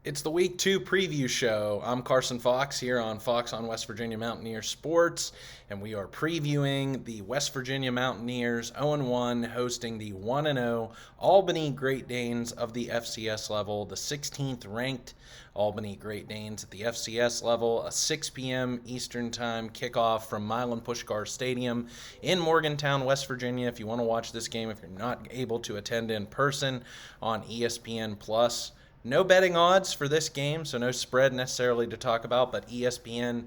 It's the Week 2 preview show. I'm Carson Fox here on Fox on West Virginia Mountaineer Sports, and we are previewing the West Virginia Mountaineers 0-1 hosting the 1-0 Albany Great Danes of the FCS level, the 16th ranked Albany Great Danes at the FCS level, a 6 p.m. Eastern Time kickoff from Milan Puskar Stadium in Morgantown, West Virginia. If you want to watch this game, if you're not able to attend in person on ESPN Plus. No betting odds for this game, so no spread necessarily to talk about, but ESPN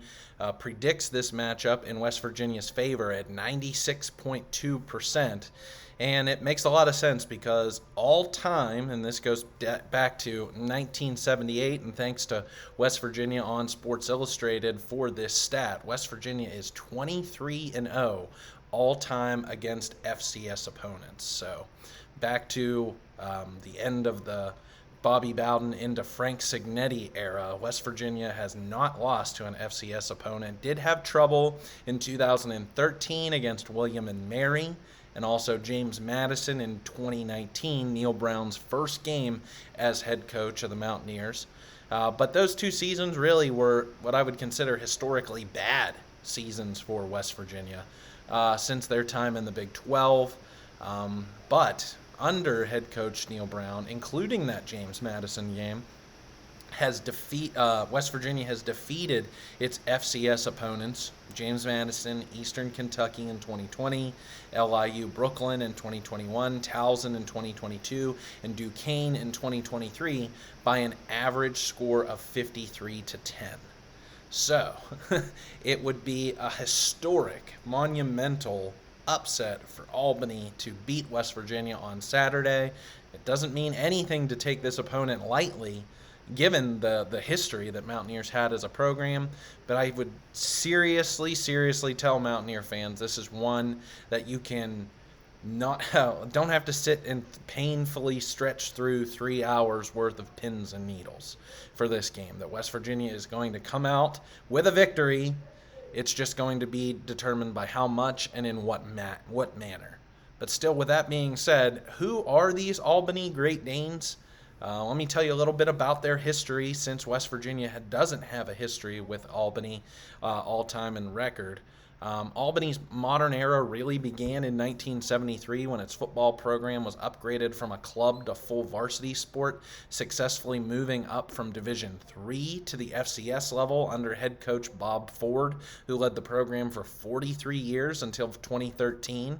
predicts this matchup in West Virginia's favor at 96.2%. And it makes a lot of sense because all time, and this goes back to 1978, and thanks to West Virginia on Sports Illustrated for this stat, West Virginia is 23-0 all time against FCS opponents. So back to the end of the Bobby Bowden into Frank Signetti era, West Virginia has not lost to an FCS opponent. Did have trouble in 2013 against William and Mary, and also James Madison in 2019, Neil Brown's first game as head coach of the Mountaineers. But those two seasons really were what I would consider historically bad seasons for West Virginia since their time in the Big 12. But under head coach Neil Brown, including that James Madison game, West Virginia has defeated its FCS opponents: James Madison, Eastern Kentucky in 2020, LIU Brooklyn in 2021, Towson in 2022, and Duquesne in 2023 by an average score of 53-10. So, it would be a historic, monumental upset for Albany to beat West Virginia on Saturday. It doesn't mean anything to take this opponent lightly, given the history that Mountaineers had as a program, but I would seriously tell Mountaineer fans this is one that you can don't have to sit and painfully stretch through 3 hours worth of pins and needles for this game. That West Virginia is going to come out with a victory. It's just going to be determined by how much and in what manner. But still, with that being said, who are these Albany Great Danes? Let me tell you a little bit about their history, since West Virginia doesn't have a history with Albany all-time in record. Albany's modern era really began in 1973 when its football program was upgraded from a club to full varsity sport, successfully moving up from Division III to the FCS level under head coach Bob Ford, who led the program for 43 years until 2013.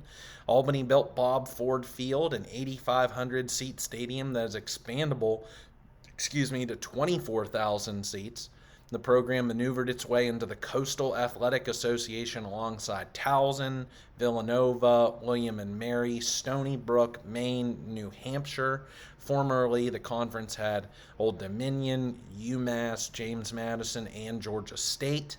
Albany built Bob Ford Field, an 8,500-seat stadium that is expandable to 24,000 seats. The program maneuvered its way into the Coastal Athletic Association alongside Towson, Villanova, William and Mary, Stony Brook, Maine, New Hampshire. Formerly, the conference had Old Dominion, UMass, James Madison, and Georgia State.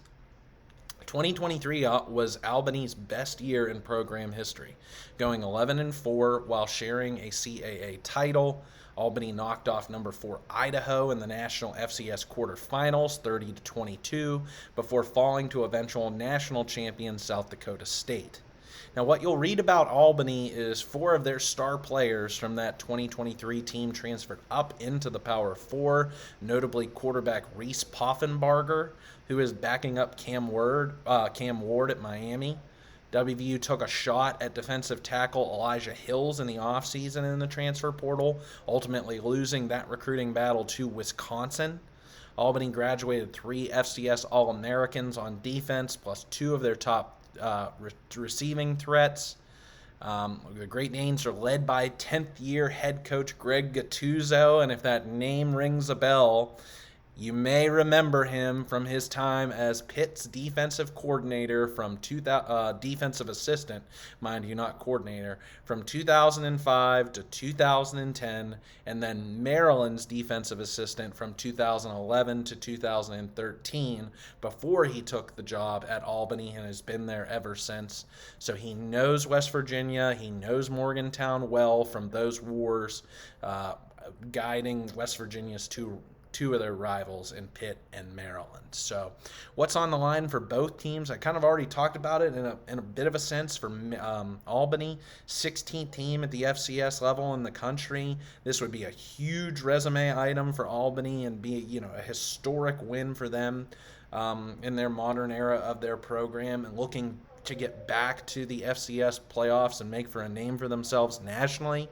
2023 was Albany's best year in program history, going 11-4 while sharing a CAA title. Albany knocked off number 4 Idaho in the national FCS quarterfinals 30-22 before falling to eventual national champion South Dakota State. Now, what you'll read about Albany is 4 of their star players from that 2023 team transferred up into the Power 4, notably quarterback Reese Poffenbarger, who is backing up Cam Ward at Miami. WVU took a shot at defensive tackle Elijah Hills in the offseason in the transfer portal, ultimately losing that recruiting battle to Wisconsin. Albany graduated 3 FCS All-Americans on defense, plus 2 of their top receiving threats. The Great Danes are led by 10th-year head coach Greg Gattuso, and if that name rings a bell, you may remember him from his time as Pitt's defensive coordinator defensive assistant, mind you, not coordinator, from 2005 to 2010, and then Maryland's defensive assistant from 2011 to 2013 before he took the job at Albany and has been there ever since. So he knows West Virginia, he knows Morgantown well from those wars, guiding West Virginia's two two of their rivals in Pitt and Maryland. So what's on the line for both teams? I kind of already talked about it in a bit of a sense for Albany, 16th team at the FCS level in the country. This would be a huge resume item for Albany and be, a historic win for them in their modern era of their program, and looking to get back to the FCS playoffs and make for a name for themselves nationally.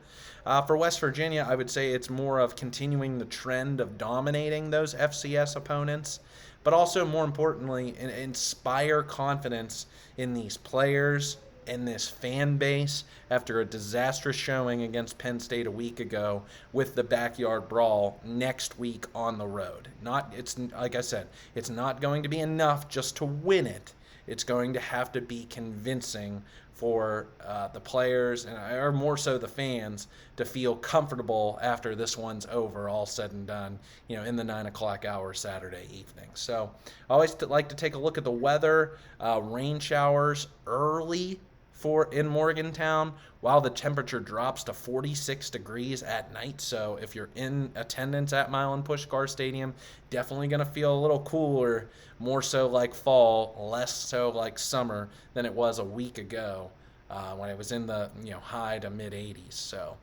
For West Virginia, I would say it's more of continuing the trend of dominating those FCS opponents, but also more importantly, inspire confidence in these players and this fan base after a disastrous showing against Penn State a week ago with the backyard brawl next week on the road. It's like I said, it's not going to be enough just to win it. It's going to have to be convincing for the players, or more so the fans, to feel comfortable after this one's over, all said and done, in the 9 o'clock hour Saturday evening. So I always like to take a look at the weather. Rain showers early in Morgantown, while the temperature drops to 46 degrees at night. So if you're in attendance at Milan Puskar Stadium, definitely going to feel a little cooler, more so like fall, less so like summer than it was a week ago when it was in the high to mid 80s. So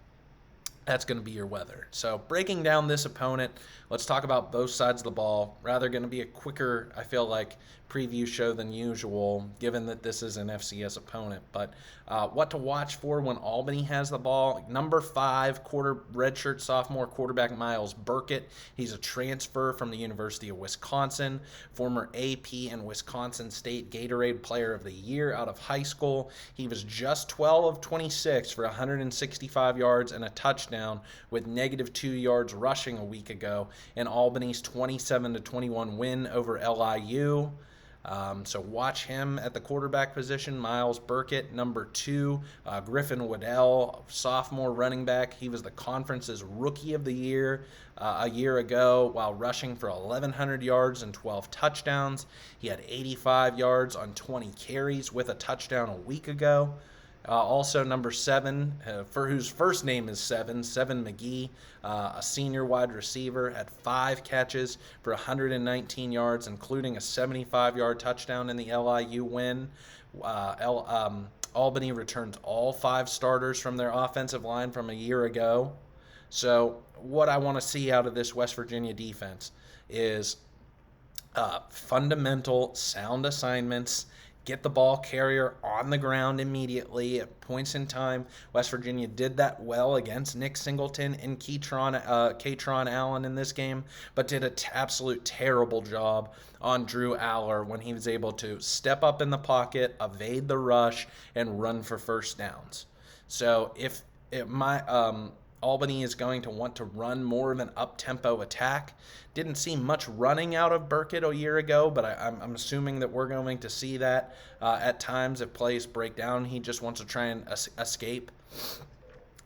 that's going to be your weather. So breaking down this opponent, let's talk about both sides of the ball. Rather going to be a quicker, I feel like, preview show than usual, given that this is an FCS opponent. But what to watch for when Albany has the ball. Number 5, redshirt sophomore quarterback Miles Burkett. He's a transfer from the University of Wisconsin, former AP and Wisconsin State Gatorade Player of the Year out of high school. He was just 12 of 26 for 165 yards and a touchdown with -2 yards rushing a week ago in Albany's 27-21 win over LIU. So watch him at the quarterback position. Miles Burkett. Number 2, Griffin Waddell, sophomore running back. He was the conference's rookie of the year a year ago while rushing for 1,100 yards and 12 touchdowns. He had 85 yards on 20 carries with a touchdown a week ago. Also, number 7, for whose first name is Seven McGee, a senior wide receiver, had 5 catches for 119 yards, including a 75-yard touchdown in the LIU win. Albany returned all 5 starters from their offensive line from a year ago. So what I want to see out of this West Virginia defense is fundamental sound assignments. Get the ball carrier on the ground immediately at points in time. West Virginia did that well against Nick Singleton and Katron Allen in this game, but did an absolute terrible job on Drew Aller when he was able to step up in the pocket, evade the rush, and run for first downs. So if Albany is going to want to run more of an up-tempo attack. Didn't see much running out of Burkett a year ago, but I'm assuming that we're going to see that at times if plays break down. He just wants to try and escape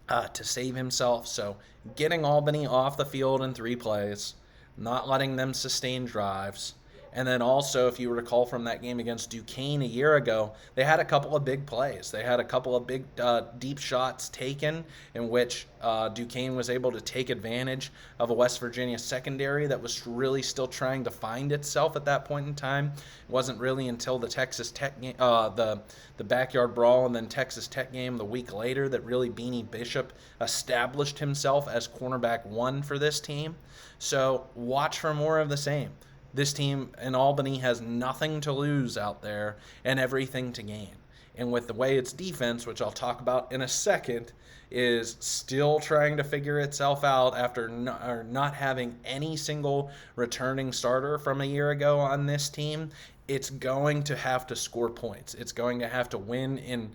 to save himself. So getting Albany off the field in 3 plays, not letting them sustain drives. And then also, if you recall from that game against Duquesne a year ago, they had a couple of big plays. They had a couple of big deep shots taken in which Duquesne was able to take advantage of a West Virginia secondary that was really still trying to find itself at that point in time. It wasn't really until the Texas Tech game, the backyard brawl and then Texas Tech game the week later that really Beanie Bishop established himself as cornerback 1 for this team. So watch for more of the same. This team in Albany has nothing to lose out there and everything to gain. And with the way its defense, which I'll talk about in a second, is still trying to figure itself out after not having any single returning starter from a year ago on this team, it's going to have to score points. It's going to have to win in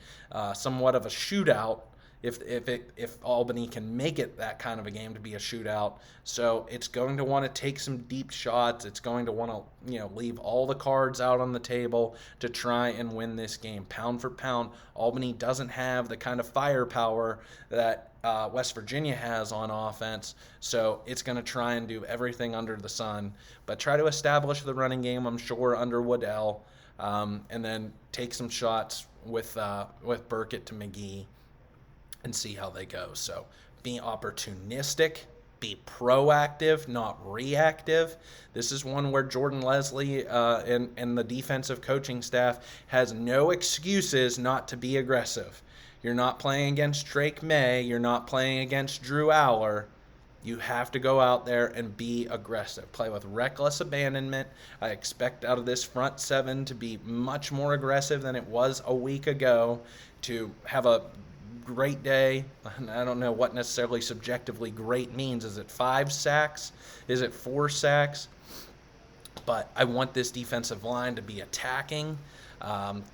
somewhat of a shootout if Albany can make it that kind of a game to be a shootout. So it's going to want to take some deep shots. It's going to want to leave all the cards out on the table to try and win this game. Pound for pound, Albany doesn't have the kind of firepower that West Virginia has on offense, so it's going to try and do everything under the sun, but try to establish the running game, I'm sure, under Waddell, and then take some shots with Burkett to McGee and see how they go. So be opportunistic, be proactive, not reactive. This is one where Jordan Leslie and the defensive coaching staff has no excuses not to be aggressive. You're not playing against Drake May. You're not playing against Drew Aller. You have to go out there and be aggressive. Play with reckless abandonment. I expect out of this front seven to be much more aggressive than it was a week ago, to have a great day. I don't know what necessarily subjectively great means. Is it 5 sacks? Is it 4 sacks? But I want this defensive line to be attacking, and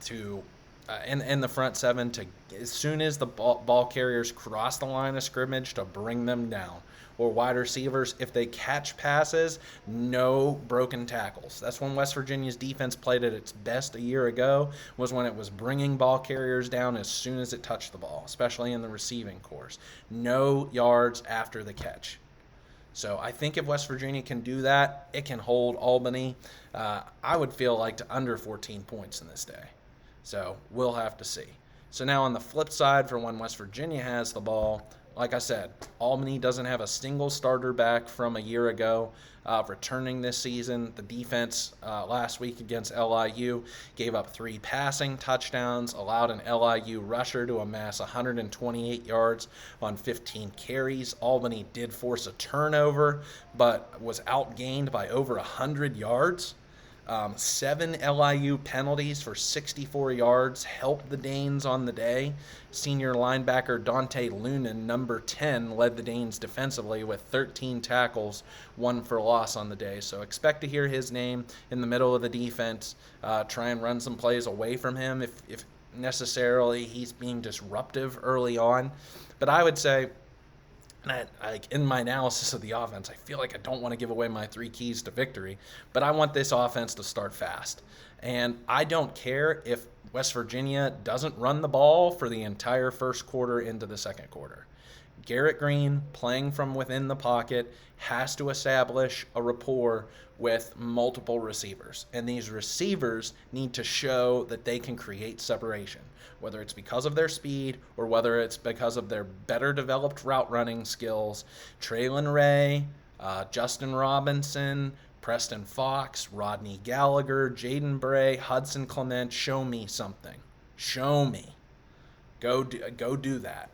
the front seven to, as soon as the ball carriers cross the line of scrimmage, to bring them down. Or wide receivers, if they catch passes, no broken tackles. That's when West Virginia's defense played at its best a year ago, was when it was bringing ball carriers down as soon as it touched the ball, especially in the receiving course. No yards after the catch. So I think if West Virginia can do that, it can hold Albany. I would feel like to under 14 points in this day. So we'll have to see. So now on the flip side, for when West Virginia has the ball, like I said, Albany doesn't have a single starter back from a year ago returning this season. The defense last week against LIU gave up 3 passing touchdowns, allowed an LIU rusher to amass 128 yards on 15 carries. Albany did force a turnover, but was outgained by over 100 yards. 7 LIU penalties for 64 yards helped the Danes on the day. Senior linebacker Dante Lunan, number 10, led the Danes defensively with 13 tackles, 1 for loss on the day. So expect to hear his name in the middle of the defense. Try and run some plays away from him if necessarily he's being disruptive early on. But I would say, in my analysis of the offense, I feel like I don't want to give away my 3 keys to victory, but I want this offense to start fast. And I don't care if West Virginia doesn't run the ball for the entire first quarter into the second quarter. Garrett Green, playing from within the pocket, has to establish a rapport with multiple receivers. And these receivers need to show that they can create separation, whether it's because of their speed or whether it's because of their better developed route running skills. Traylon Ray, Justin Robinson, Preston Fox, Rodney Gallagher, Jaden Bray, Hudson Clement, show me something. Show me. Go do that.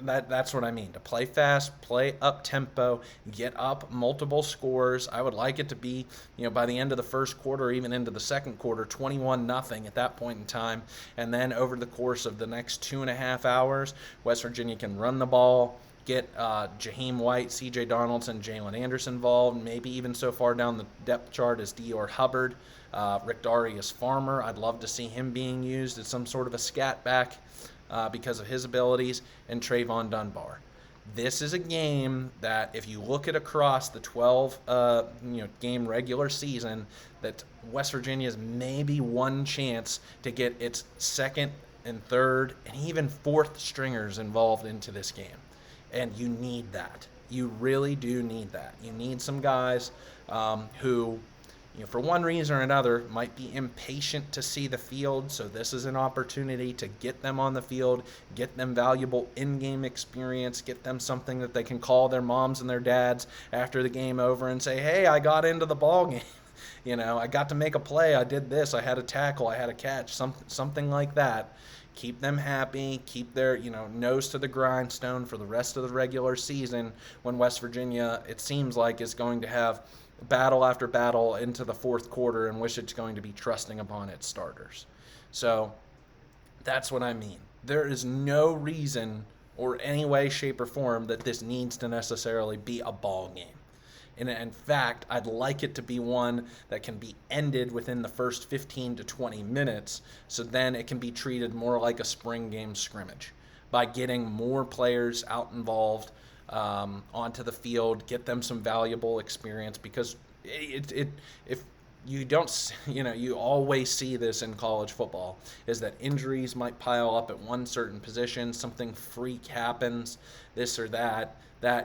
That's what I mean. To play fast, play up tempo, get up multiple scores. I would like it to be, by the end of the first quarter, even into the second quarter, 21-0 at that point in time. And then over the course of the next 2.5 hours, West Virginia can run the ball, get Jaheim White, CJ Donaldson, Jalen Anderson involved, maybe even so far down the depth chart as Dior Hubbard, Rick Darius Farmer. I'd love to see him being used as some sort of a scat back because of his abilities, and Trayvon Dunbar. This is a game that, if you look at across the 12 game regular season, that West Virginia's maybe one chance to get its second and third and even fourth stringers involved into this game. And you need that. You really do need that. You need some guys who, for one reason or another, might be impatient to see the field. So this is an opportunity to get them on the field, get them valuable in-game experience, get them something that they can call their moms and their dads after the game over and say, hey, I got into the ball game. I got to make a play. I did this. I had a tackle. I had a catch. Something like that. Keep them happy, keep their, nose to the grindstone for the rest of the regular season, when West Virginia, it seems like, is going to have battle after battle into the fourth quarter in which it's going to be trusting upon its starters. So that's what I mean. There is no reason or any way, shape, or form that this needs to necessarily be a ball game. And in fact, I'd like it to be one that can be ended within the first 15 to 20 minutes, so then it can be treated more like a spring game scrimmage by getting more players out involved onto the field, get them some valuable experience, because if you don't, you always see this in college football, is that injuries might pile up at one certain position, something freak happens, this or that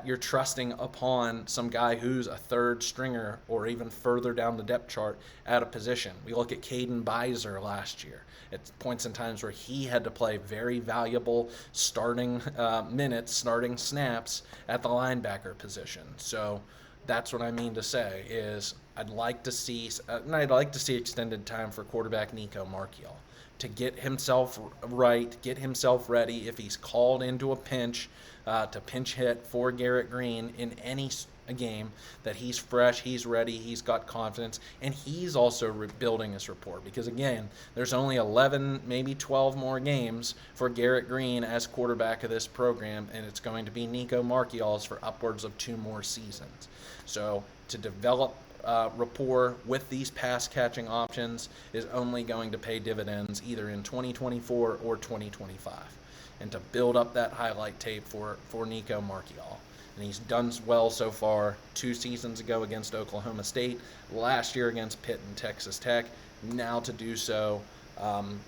you're trusting upon some guy who's a third stringer or even further down the depth chart at a position. We look at Caden Beiser last year at points in times where he had to play very valuable starting minutes, starting snaps at the linebacker position. So that's what I mean to say is I'd like to see extended time for quarterback Nico Marchiol to get himself right, get himself ready if he's called into a pinch to pinch hit for Garrett Green in any game, that he's fresh, he's ready, he's got confidence, and he's also building his rapport because, again, there's only 11, maybe 12 more games for Garrett Green as quarterback of this program, and it's going to be Nico Marchiol's for upwards of 2 more seasons. So to develop rapport with these pass-catching options is only going to pay dividends either in 2024 or 2025, and to build up that highlight tape for Nico Marchiol. And he's done well so far 2 seasons ago against Oklahoma State, last year against Pitt and Texas Tech, now to do so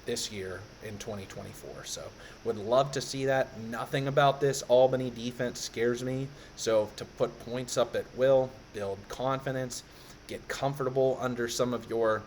this year in 2024. So would love to see that. Nothing about this Albany defense scares me. So to put points up at will, build confidence, get comfortable under some of your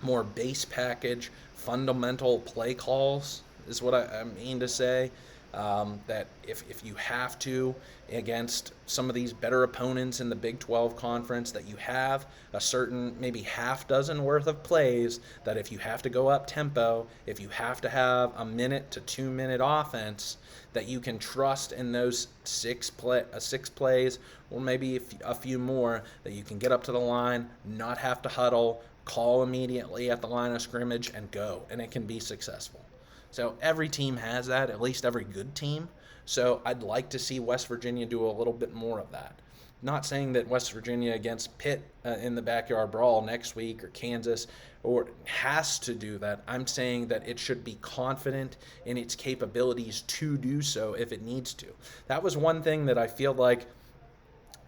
more base package, fundamental play calls is what I mean to say. That if you have to, against some of these better opponents in the Big 12 conference, that you have a certain maybe half dozen worth of plays that if you have to go up tempo, if you have to have a 1 to 2 minute offense, that you can trust in those 6 plays or maybe a few more, that you can get up to the line, not have to huddle, call immediately at the line of scrimmage and go, and it can be successful. So every team has that, at least every good team. So I'd like to see West Virginia do a little bit more of that. Not saying that West Virginia against Pitt in the backyard brawl next week or Kansas or has to do that. I'm saying that it should be confident in its capabilities to do so if it needs to. That was one thing that I feel like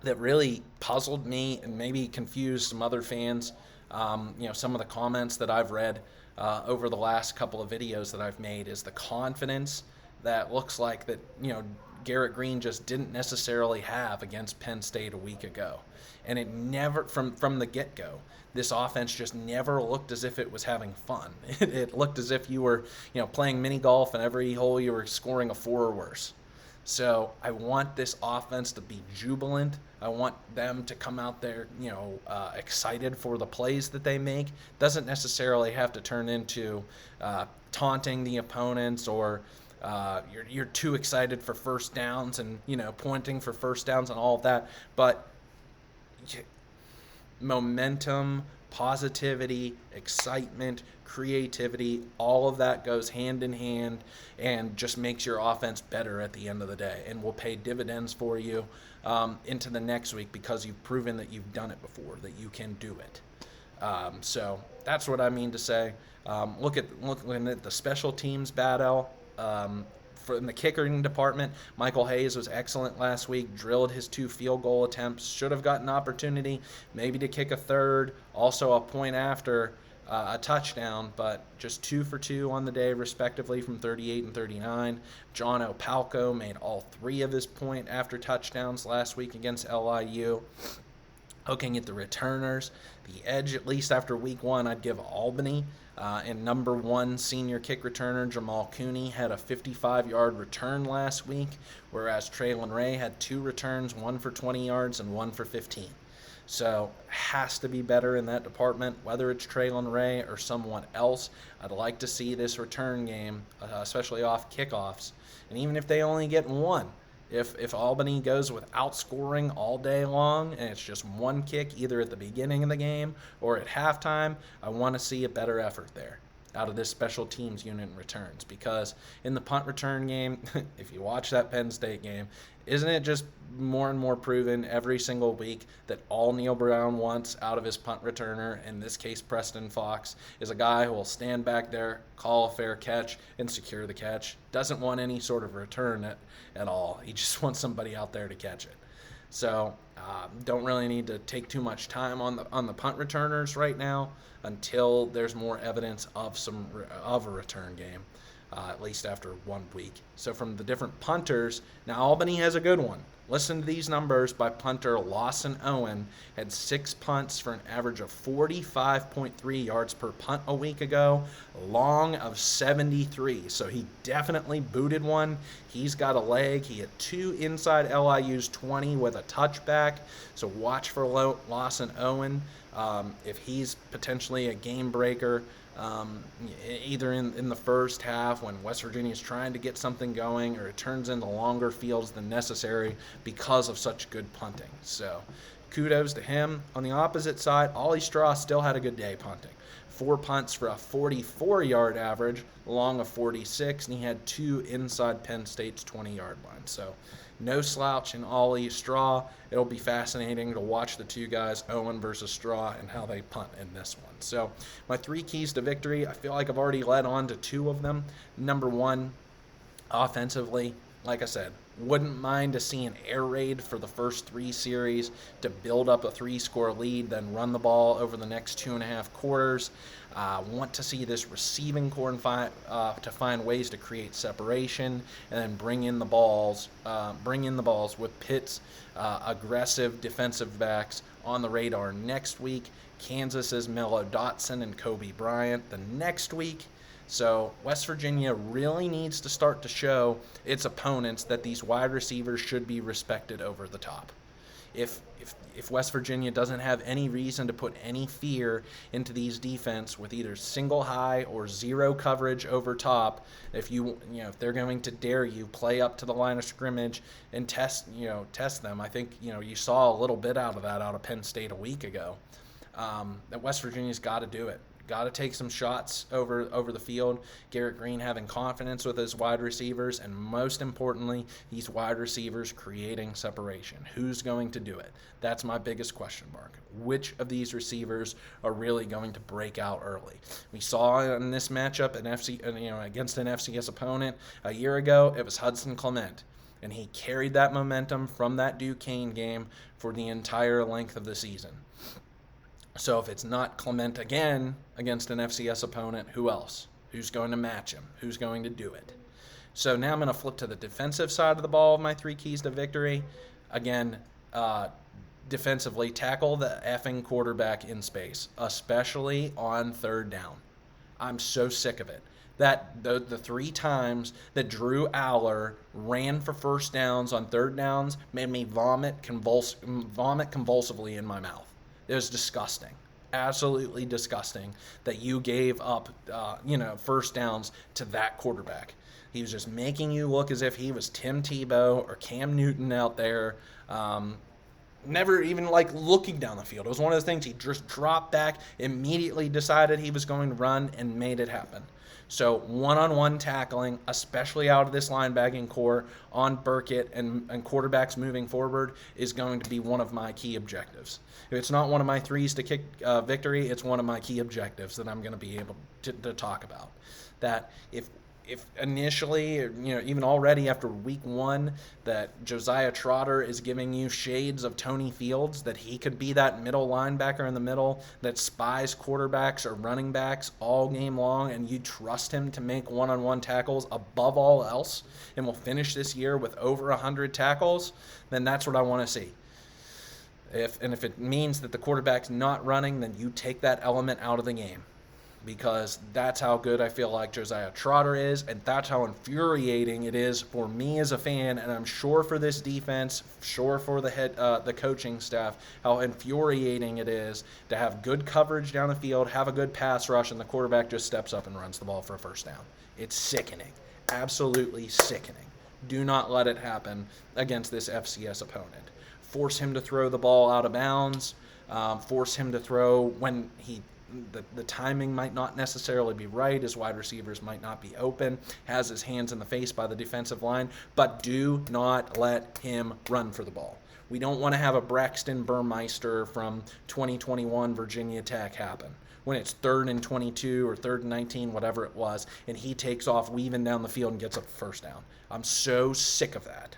that really puzzled me and maybe confused some other fans. Some of the comments that I've read over the last couple of videos that I've made is the confidence that looks like that, Garrett Green just didn't necessarily have against Penn State a week ago. And it never, from the get-go, this offense just never looked as if it was having fun. It looked as if you were, playing mini golf and every hole you were scoring a 4 or worse. So I want this offense to be jubilant. I want them to come out there, excited for the plays that they make. Doesn't necessarily have to turn into taunting the opponents or you're too excited for first downs and, pointing for first downs and all of that. But momentum, positivity, excitement, creativity, all of that goes hand in hand and just makes your offense better at the end of the day and will pay dividends for you into the next week because you've proven that you've done it before, that you can do it. So that's what I mean to say. Looking at the special teams battle, in the kicking department, Michael Hayes was excellent last week, drilled his 2 field goal attempts, should have gotten an opportunity maybe to kick a third, also a point after a touchdown, but just 2 for 2 on the day, respectively, from 38 and 39. John Opalco made all 3 of his point after touchdowns last week against LIU. Looking at the returners, the edge, at least after week 1, I'd give Albany. And number 1 senior kick returner Jamal Cooney had a 55-yard return last week, whereas Traylon Ray had 2 returns, 1 for 20 yards and 1 for 15. So has to be better in that department, whether it's Traylon Ray or someone else. I'd like to see this return game, especially off kickoffs, and even if they only get 1. If Albany goes without scoring all day long and it's just 1 kick either at the beginning of the game or at halftime, I want to see a better effort there out of this special teams unit in returns, because in the punt return game, if you watch that Penn State game, isn't it just more and more proven every single week that all Neil Brown wants out of his punt returner, in this case Preston Fox, is a guy who will stand back there, call a fair catch, and secure the catch. Doesn't want any sort of return at all. He just wants somebody out there to catch it. So Don't really need to take too much time on the punt returners right now until there's more evidence of a return game, at least after 1 week. So from the different punters, now Albany has a good one. Listen to these numbers by punter Lawson Owen. Had 6 punts for an average of 45.3 yards per punt a week ago, long of 73. So he definitely booted one. He's got a leg. He had 2 inside LIU's 20 with a touchback. So watch for Lawson Owen. If he's potentially a game breaker, either in the first half when West Virginia is trying to get something going, or it turns into longer fields than necessary because of such good punting. So kudos to him. On the opposite side, Ollie Straw still had a good day punting. 4 punts for a 44-yard average, long of 46, and he had 2 inside Penn State's 20-yard line. So no slouch in Ollie Straw. It'll be fascinating to watch the 2 guys, Owen versus Straw, and how they punt in this one. So my 3 keys to victory, I feel like I've already led on to 2 of them. Number 1, offensively, like I said, wouldn't mind to see an air raid for the first 3 series to build up a 3-score lead, then run the ball over the next 2.5 quarters. Want to see this receiving core to find ways to create separation, and then bring in the balls with Pitt's aggressive defensive backs on the radar next week. Kansas's Mello Dotson and Kobe Bryant the next week. So West Virginia really needs to start to show its opponents that these wide receivers should be respected over the top. If West Virginia doesn't have any reason to put any fear into these defense with either single high or 0 coverage over top, if they're going to dare you play up to the line of scrimmage and test them, I think you saw a little bit out of that out of Penn State a week ago. That West Virginia's got to do it. Got to take some shots over the field. Garrett Green having confidence with his wide receivers, and most importantly, these wide receivers creating separation. Who's going to do it? That's my biggest question mark. Which of these receivers are really going to break out early? We saw in this matchup against an FCS opponent a year ago, it was Hudson Clement, and he carried that momentum from that Duquesne game for the entire length of the season. So if it's not Clement again against an FCS opponent, who else? Who's going to match him? Who's going to do it? So now I'm going to flip to the defensive side of the ball of my 3 keys to victory. Again, defensively, tackle the effing quarterback in space, especially on 3rd down. I'm so sick of it. That the 3 times that Drew Aller ran for first downs on 3rd downs made me vomit convulsively in my mouth. It was disgusting, absolutely disgusting that you gave up, first downs to that quarterback. He was just making you look as if he was Tim Tebow or Cam Newton out there, never even looking down the field. It was one of those things he just dropped back, immediately decided he was going to run, and made it happen. So one-on-one tackling, especially out of this linebacking core on Burkett and quarterbacks moving forward, is going to be one of my key objectives. If it's not one of my 3s to kick victory, it's one of my key objectives that I'm going to be able to talk about. That if initially, even already after week 1, that Josiah Trotter is giving you shades of Tony Fields, that he could be that middle linebacker in the middle that spies quarterbacks or running backs all game long, and you trust him to make one-on-one tackles above all else, and will finish this year with over 100 tackles, then that's what I want to see. If it means that the quarterback's not running, then you take that element out of the game. Because that's how good I feel like Josiah Trotter is, and that's how infuriating it is for me as a fan, and I'm sure for this defense, sure for the coaching staff, how infuriating it is to have good coverage down the field, have a good pass rush, and the quarterback just steps up and runs the ball for a first down. It's sickening, absolutely sickening. Do not let it happen against this FCS opponent. Force him to throw the ball out of bounds, force him to throw when the timing might not necessarily be right, his wide receivers might not be open, has his hands in the face by the defensive line, but do not let him run for the ball. We don't want to have a Braxton Burmeister from 2021 Virginia Tech happen, when it's 3rd and 22 or 3rd and 19, whatever it was, and he takes off weaving down the field and gets a first down. I'm so sick of that.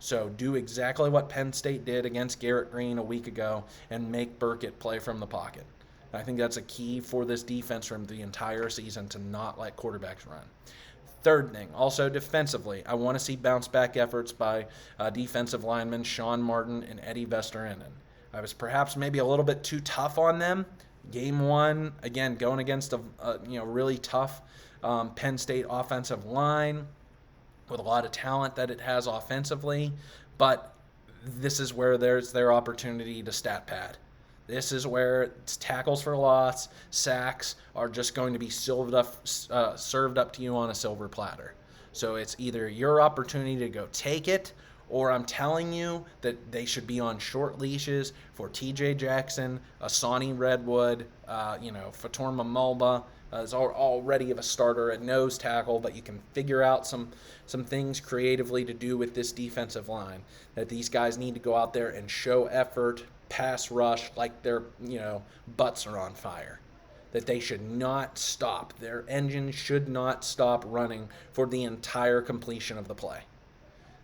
So do exactly what Penn State did against Garrett Green a week ago and make Burkett play from the pocket. I think that's a key for this defense from the entire season, to not let quarterbacks run. Third thing, also defensively, I want to see bounce-back efforts by defensive linemen Sean Martin and Eddie Vesterinen. I was perhaps maybe a little bit too tough on them. Game one, again, going against a really tough Penn State offensive line with a lot of talent that it has offensively, but this is where there's their opportunity to stat pad. This is where tackles for loss, sacks are just going to be served up to you on a silver platter. So it's either your opportunity to go take it, or I'm telling you that they should be on short leashes for TJ Jackson, Asani Redwood, Fator Mamulba is already of a starter at nose tackle, but you can figure out some things creatively to do with this defensive line. That these guys need to go out there and show effort, pass rush like their butts are on fire. That they should not stop. Their engine should not stop running for the entire completion of the play.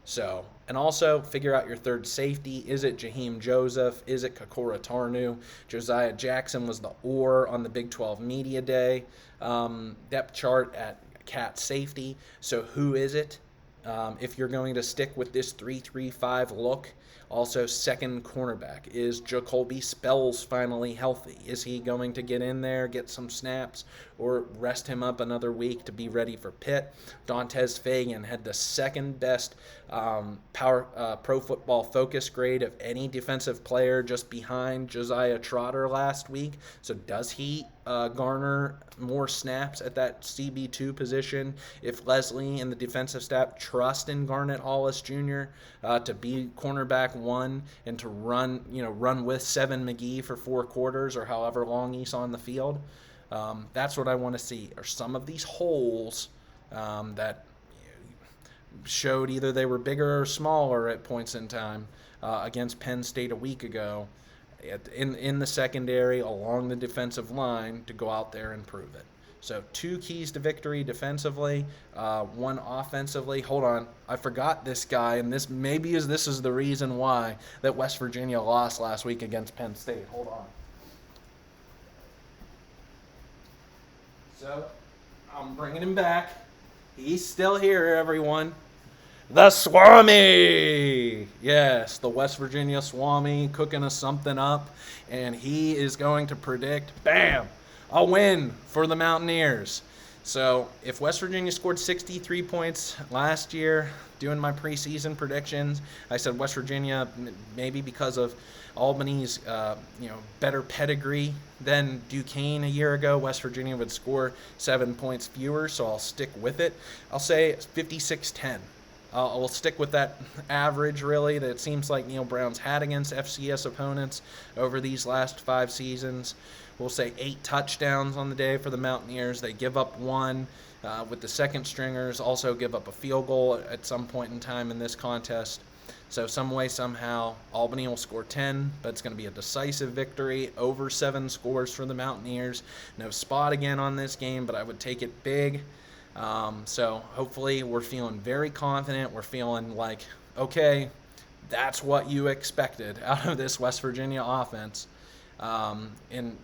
So, and also figure out your third safety. Is it Jaheim Joseph? Is it Kokora Tarnu? Josiah Jackson was the or on the Big 12 Media Day depth chart at cat safety. So who is it? If you're going to stick with this 3-3-5 look. Also, second cornerback. Is Jacoby Spells finally healthy? Is he going to get in there, get some snaps, or rest him up another week to be ready for Pitt? Dantes Fagan had the second best Pro Football Focus grade of any defensive player, just behind Josiah Trotter last week. So does he garner more snaps at that CB2 position if Leslie and the defensive staff trust in Garnett Hollis Jr. To be cornerback one and to run with Seven McGee for 4 quarters or however long he's on the field? That's what I want to see, are some of these holes that showed either they were bigger or smaller at points in time against Penn State a week ago in the secondary along the defensive line, to go out there and prove it. So 2 keys to victory defensively, 1 offensively. Hold on, I forgot this guy, and this is the reason why that West Virginia lost last week against Penn State. Hold on. So I'm bringing him back. He's still here, everyone. The Swami! Yes, the West Virginia Swami cooking us something up, and he is going to predict, bam, a win for the Mountaineers. So if West Virginia scored 63 points last year, doing my preseason predictions, I said West Virginia, maybe because of Albany's better pedigree than Duquesne a year ago, West Virginia would score 7 points fewer, so I'll stick with it. I'll say 56-10. I'll stick with that average, really, that it seems like Neil Brown's had against FCS opponents over these last 5 seasons. We'll say 8 touchdowns on the day for the Mountaineers. They give up 1 with the second stringers, also give up a field goal at some point in time in this contest. So some way, somehow, Albany will score 10, but it's going to be a decisive victory, over 7 scores for the Mountaineers. No spot again on this game, but I would take it big. So hopefully we're feeling very confident. We're feeling like, okay, that's what you expected out of this West Virginia offense. And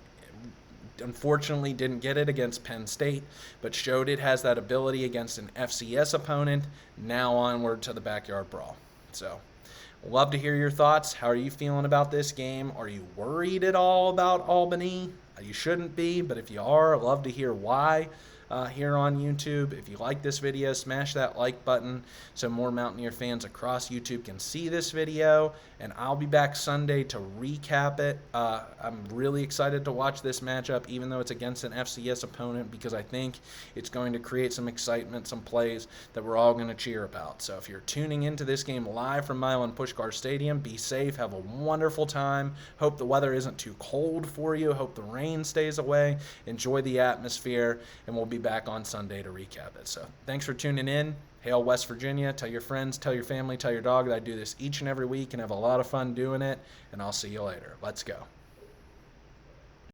unfortunately didn't get it against Penn State, but showed it has that ability against an FCS opponent. Now onward to the backyard brawl. So love to hear your thoughts. How are you feeling about this game? Are you worried at all about Albany? You shouldn't be, but if you are, I'd love to hear why. Here on YouTube. If you like this video, smash that like button so more Mountaineer fans across YouTube can see this video, and I'll be back Sunday to recap it. I'm really excited to watch this matchup, even though it's against an FCS opponent, because I think it's going to create some excitement, some plays that we're all going to cheer about. So if you're tuning into this game live from Milan Puskar Stadium, be safe, have a wonderful time. Hope the weather isn't too cold for you. Hope the rain stays away. Enjoy the atmosphere, and we'll be back on Sunday to recap it. So thanks for tuning in. Hail West Virginia. Tell your friends, tell your family, tell your dog that I do this each and every week and have a lot of fun doing it, and I'll see you later. Let's go.